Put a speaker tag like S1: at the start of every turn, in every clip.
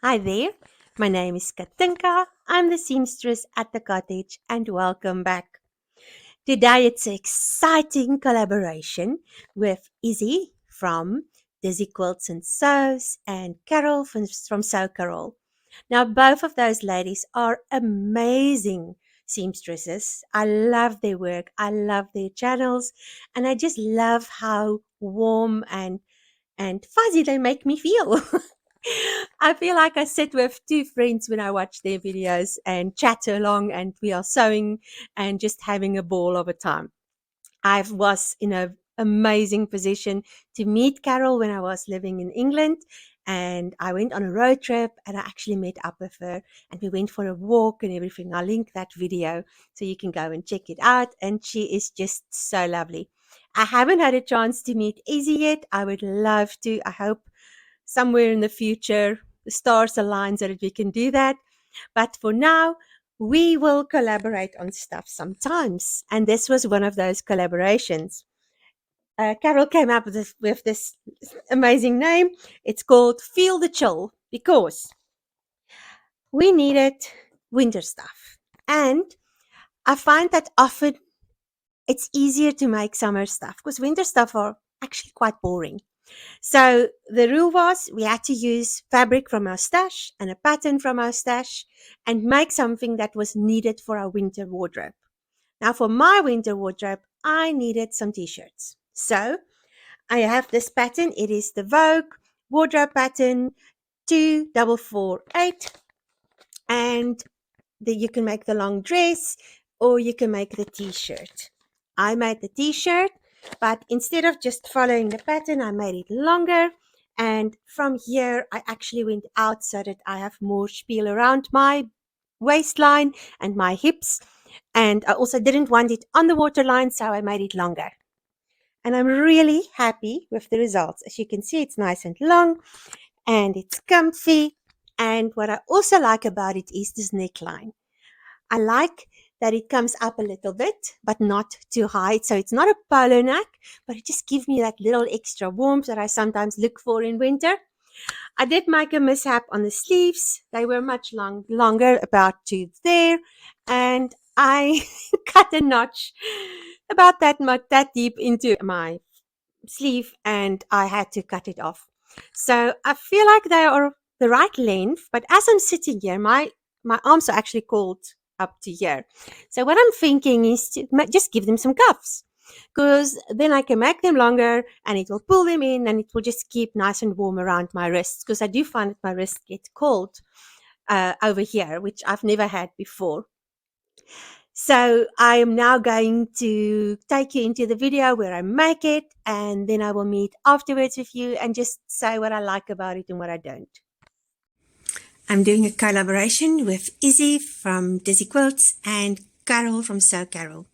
S1: Hi there, my name is Katinka. I'm the seamstress at the cottage and welcome back. Today it's an exciting collaboration with Izzy from Dizzy Quilts and Sews and Carol from Sew Carol. Now, both of those ladies are amazing seamstresses. I love their work, I love their channels, and I just love how warm and fuzzy they make me feel. I feel like I sit with two friends when I watch their videos and chat along, and we are sewing and just having a ball of a time. I was in an amazing position to meet Carol when I was living in England. And I went on a road trip and I actually met up with her and we went for a walk and everything. I'll link that video so you can go and check it out. And she is just so lovely. I haven't had a chance to meet Izzy yet. I would love to. I hope somewhere in the future the stars align so that we can do that. But for now, we will collaborate on stuff sometimes. And this was one of those collaborations. Carol came up with this amazing name. It's called Feel the Chill because we needed winter stuff. And I find that often it's easier to make summer stuff because winter stuff are actually quite boring. So the rule was we had to use fabric from our stash and a pattern from our stash and make something that was needed for our winter wardrobe. Now for my winter wardrobe, I needed some t-shirts. So I have this pattern. It is the Vogue wardrobe pattern 2448, and you can make the long dress or you can make the t-shirt. I made the t-shirt, but instead of just following the pattern, I made it longer. And from here, I actually went out so that I have more spiel around my waistline and my hips. And I also didn't want it on the waterline, so I made it longer. And I'm really happy with the results. As you can see, it's nice and long and it's comfy. And what I also like about it is this neckline. I like that it comes up a little bit, but not too high. So it's not a polo neck, but it just gives me that little extra warmth that I sometimes look for in winter. I did make a mishap on the sleeves. They were much longer, about to there. And I cut a notch about that deep into my sleeve and I had to cut it off. So I feel like they are the right length, but as I'm sitting here, my arms are actually called up to here. So what I'm thinking is to just give them some cuffs because then I can make them longer and it will pull them in and it will just keep nice and warm around my wrists because I do find that my wrists get cold over here, which I've never had before. So I am now going to take you into the video where I make it and then I will meet afterwards with you and just say what I like about it and what I don't. I'm doing a collaboration with Izzy from Dizzy Quilts and Carol from Sew Carol.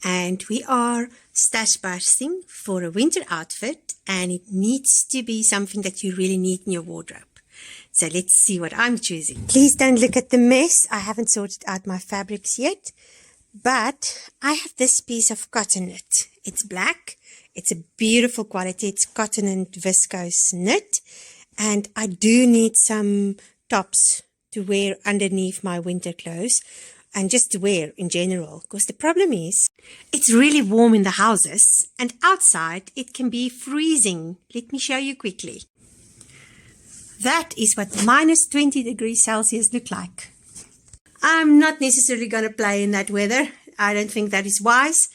S1: And we are stash busting for a winter outfit and it needs to be something that you really need in your wardrobe. So let's see what I'm choosing. Please don't look at the mess. I haven't sorted out my fabrics yet. But I have this piece of cotton knit. It's black. It's a beautiful quality. It's cotton and viscose knit. And I do need some tops to wear underneath my winter clothes and just to wear in general. Because the problem is it's really warm in the houses and outside it can be freezing. Let me show you quickly. That is what minus 20 degrees Celsius look like. I'm not necessarily going to play in that weather. I don't think that is wise.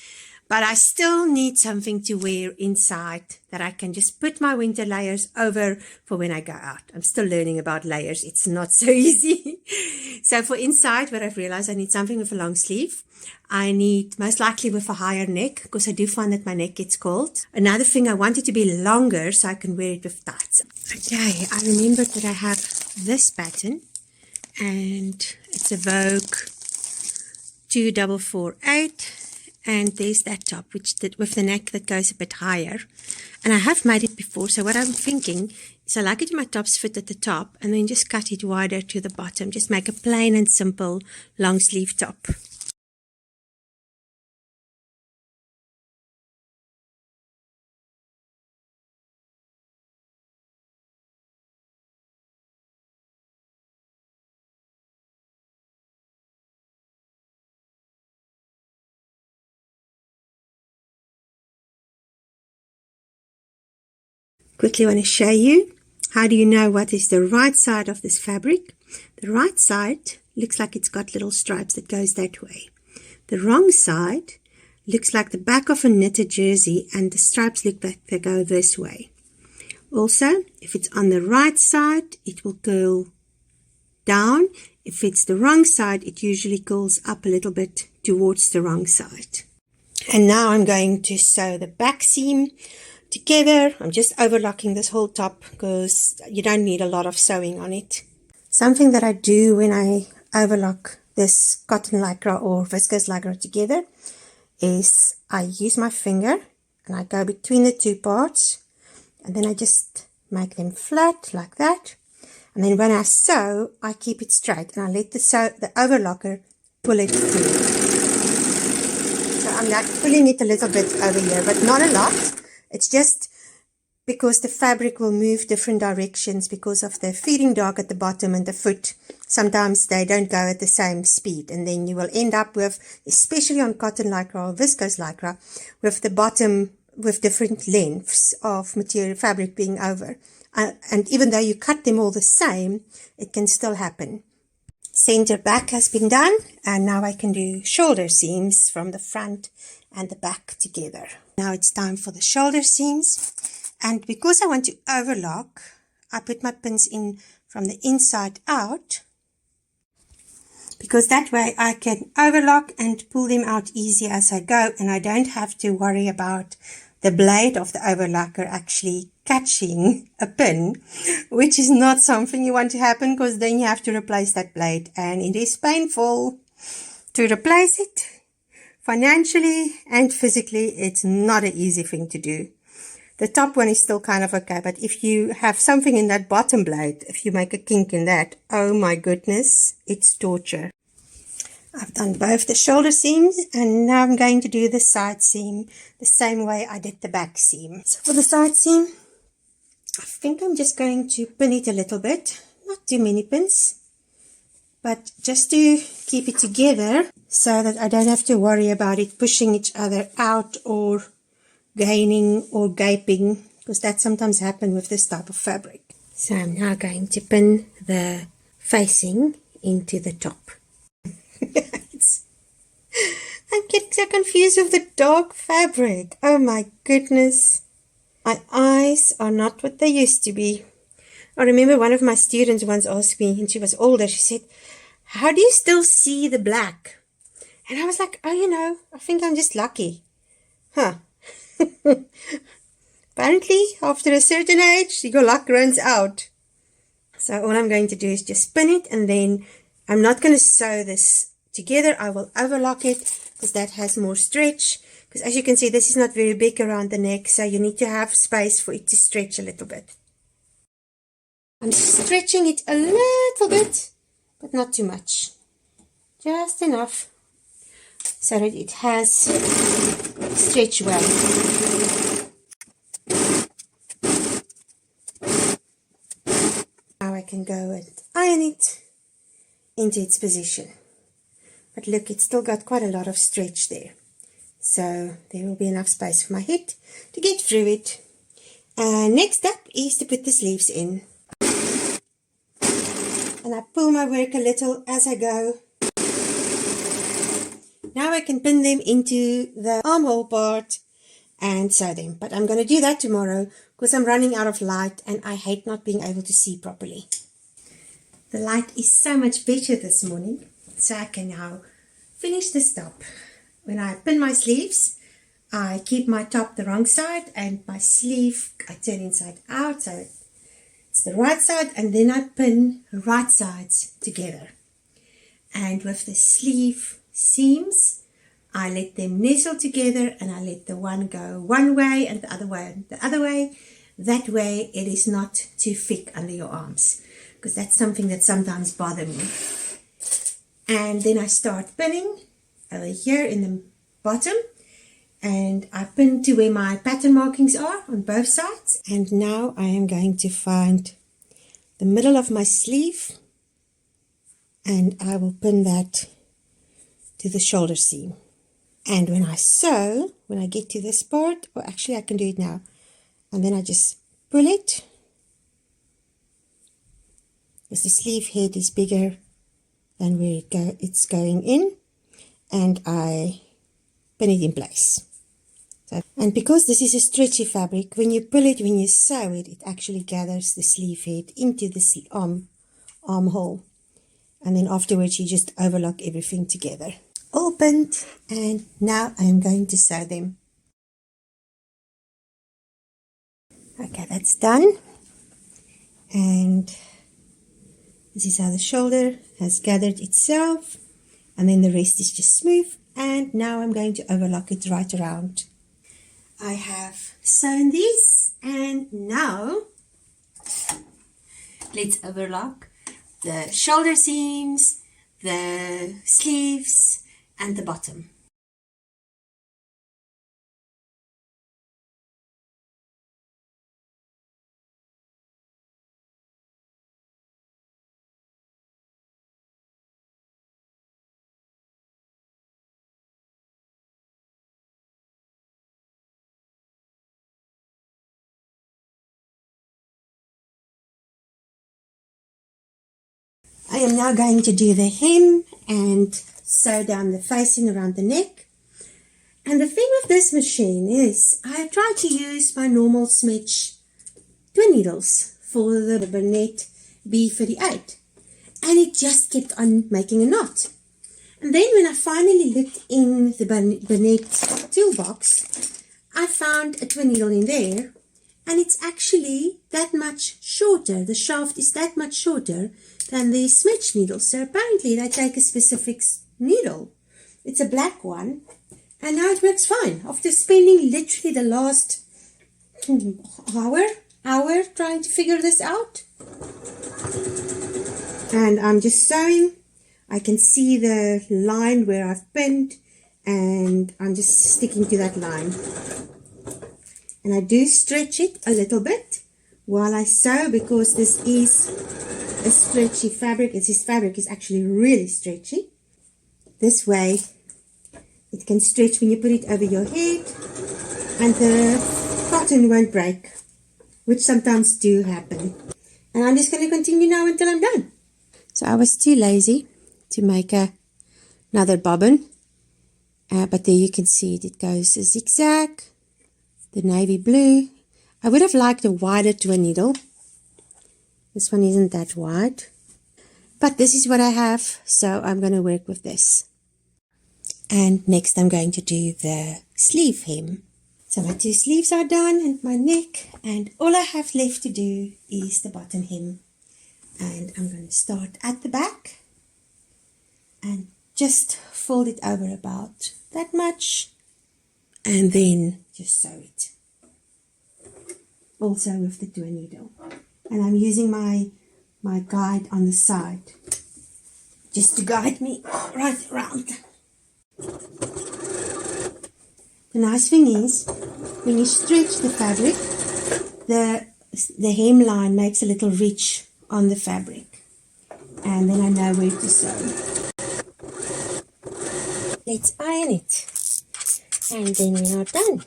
S1: But I still need something to wear inside that I can just put my winter layers over for when I go out. I'm still learning about layers. It's not so easy. So for inside, what I've realized, I need something with a long sleeve. I need most likely with a higher neck because I do find that my neck gets cold. Another thing, I want it to be longer so I can wear it with tights. Okay, I remembered that I have this pattern. And it's a Vogue 2448 and there's that top with the neck that goes a bit higher and I have made it before, so what I'm thinking is I like it when my tops fit at the top and then just cut it wider to the bottom, just make a plain and simple long sleeve top. Quickly want to show you, how do you know what is the right side of this fabric? The right side looks like it's got little stripes that goes that way. The wrong side looks like the back of a knitted jersey and the stripes look like they go this way. Also, if it's on the right side, it will curl down. If it's the wrong side, it usually curls up a little bit towards the wrong side. And now I'm going to sew the back seam together. I'm just overlocking this whole top because you don't need a lot of sewing on it. Something that I do when I overlock this cotton lycra or viscose lycra together is I use my finger and I go between the two parts and then I just make them flat like that. And then when I sew, I keep it straight and I let the overlocker pull it through. So I'm like pulling it a little bit over here, but not a lot. It's just because the fabric will move different directions because of the feeding dog at the bottom and the foot. Sometimes they don't go at the same speed, and then you will end up with, especially on cotton lycra or viscose lycra, with the bottom with different lengths of material fabric being over. And even though you cut them all the same, it can still happen. Center back has been done, and now I can do shoulder seams from the front and the back together. Now it's time for the shoulder seams, and because I want to overlock, I put my pins in from the inside out, because that way I can overlock and pull them out easy as I go, and I don't have to worry about the blade of the overlocker actually catching a pin, which is not something you want to happen, because then you have to replace that blade and it is painful to replace it. Financially and physically, it's not an easy thing to do. The top one is still kind of okay, but if you have something in that bottom blade, if you make a kink in that, oh my goodness, it's torture. I've done both the shoulder seams, and now I'm going to do the side seam the same way I did the back seam. So for the side seam, I think I'm just going to pin it a little bit, not too many pins, but just to keep it together so that I don't have to worry about it pushing each other out or gaining or gaping, because that sometimes happens with this type of fabric. So I'm now going to pin the facing into the top. I'm getting so confused with the dog fabric. Oh my goodness. My eyes are not what they used to be. I remember one of my students once asked me, and she was older, she said, "How do you still see the black?" And I was like, oh, I think I'm just lucky. Huh. Apparently, after a certain age, your luck runs out. So all I'm going to do is just spin it, and then I'm not going to sew this together. I will overlock it because that has more stretch. Because as you can see, this is not very big around the neck, so you need to have space for it to stretch a little bit. I'm stretching it a little bit, but not too much. Just enough so that it has stretch well. Now I can go and iron it into its position. But look, it's still got quite a lot of stretch there. So there will be enough space for my head to get through it. And next step is to put the sleeves in. And I pull my work a little as I go. Now I can pin them into the armhole part and sew them. But I'm going to do that tomorrow because I'm running out of light and I hate not being able to see properly. The light is so much better this morning, so I can now finish this top. When I pin my sleeves, I keep my top the wrong side and my sleeve I turn inside out, so it's the right side, and then I pin right sides together. And with the sleeve seams, I let them nestle together and I let the one go one way and the other way and the other way. That way it is not too thick under your arms, because that's something that sometimes bothers me. And then I start pinning over here in the bottom, and I pin to where my pattern markings are on both sides. And now I am going to find the middle of my sleeve, and I will pin that to the shoulder seam. And when I sew, when I get to this part, or actually I can do it now, and then I just pull it, because the sleeve head is bigger than where it's going in, and I pin it in place. So, and because this is a stretchy fabric, when you pull it, when you sew it, it actually gathers the sleeve head into the armhole. And then afterwards you just overlock everything together. All pinned, and now I'm going to sew them. Okay, that's done. And this is how the shoulder has gathered itself. And then the rest is just smooth. And now I'm going to overlock it right around. I have sewn this, and now let's overlock the shoulder seams, the sleeves, and the bottom. I am now going to do the hem and sew down the facing around the neck. And the thing with this machine is I try to use my normal smidge twin needles for the Bernette B38, and it just kept on making a knot. And then when I finally looked in the Bernette toolbox, I found a twin needle in there, and it's actually that much shorter. The shaft is that much shorter than the smidge needle. So apparently they take a specific needle. It's a black one, and now it works fine. After spending literally the last hour trying to figure this out. And I'm just sewing. I can see the line where I've pinned, and I'm just sticking to that line. And I do stretch it a little bit while I sew, because this is a stretchy fabric. This fabric is actually really stretchy. This way it can stretch when you put it over your head, and the cotton won't break, which sometimes do happen. And I'm just going to continue now until I'm done. So I was too lazy to make another bobbin, but there you can see it. It goes a zigzag, the navy blue. I would have liked a wider twin needle. This one isn't that wide, but this is what I have, so I'm going to work with this. And next I'm going to do the sleeve hem. So my two sleeves are done, and my neck, and all I have left to do is the bottom hem. And I'm going to start at the back and just fold it over about that much, and then just sew it. Also with the twin needle. And I'm using my guide on the side just to guide me right around. The nice thing is, when you stretch the fabric, the hemline makes a little ridge on the fabric, and then I know where to sew. Let's iron it, and then we are done.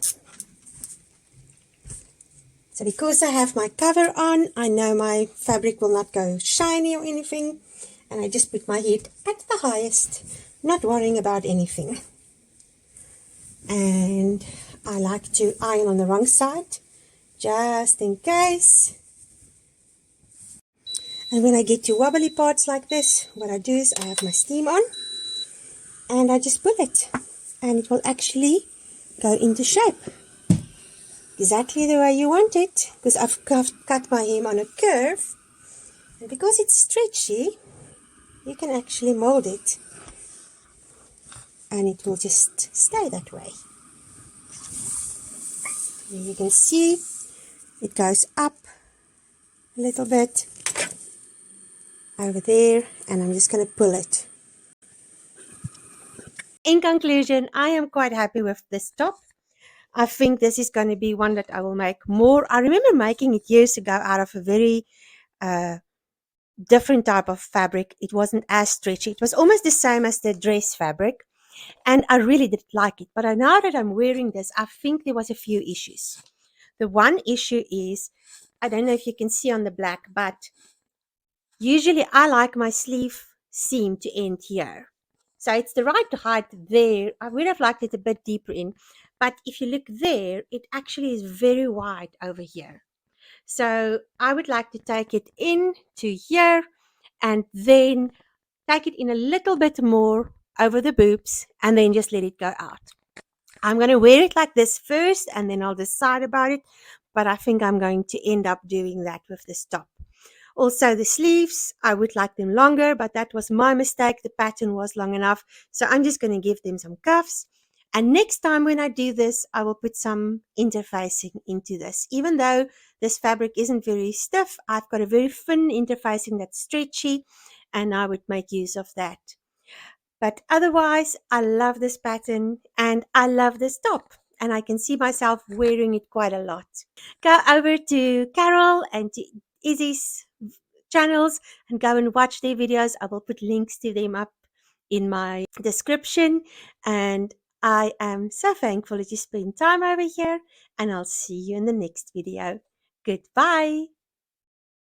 S1: So because I have my cover on, I know my fabric will not go shiny or anything, and I just put my head at the highest, not worrying about anything. And I like to iron on the wrong side, just in case. And when I get to wobbly parts like this, what I do is I have my steam on, and I just pull it, and it will actually go into shape. Exactly the way you want it, because I've cut my hem on a curve, and because it's stretchy, you can actually mold it, and it will just stay that way. You can see it goes up a little bit over there, and I'm just going to pull it. In conclusion, I am quite happy with this top. I think this is going to be one that I will make more. I remember making it years ago out of a very different type of fabric. It wasn't as stretchy. It was almost the same as the dress fabric, and I really did like it. But now that I'm wearing this, I think there was a few issues. The one issue is I don't know if you can see on the black, but usually I like my sleeve seam to end here. So it's the right height there. I would have liked it a bit deeper in, but if you look there, it actually is very wide over here. So I would like to take it in to here and then take it in a little bit more over the boobs and then just let it go out. I'm going to wear it like this first and then I'll decide about it. But I think I'm going to end up doing that with this top. Also, the sleeves, I would like them longer, but that was my mistake. The pattern was long enough. So I'm just going to give them some cuffs. And next time when I do this, I will put some interfacing into this. Even though this fabric isn't very stiff, I've got a very thin interfacing that's stretchy, and I would make use of that. But otherwise, I love this pattern and I love this top. And I can see myself wearing it quite a lot. Go over to Carol and to Izzy's channels and go and watch their videos. I will put links to them up in my description. And I am so thankful that you spend time over here. And I'll see you in the next video. Goodbye.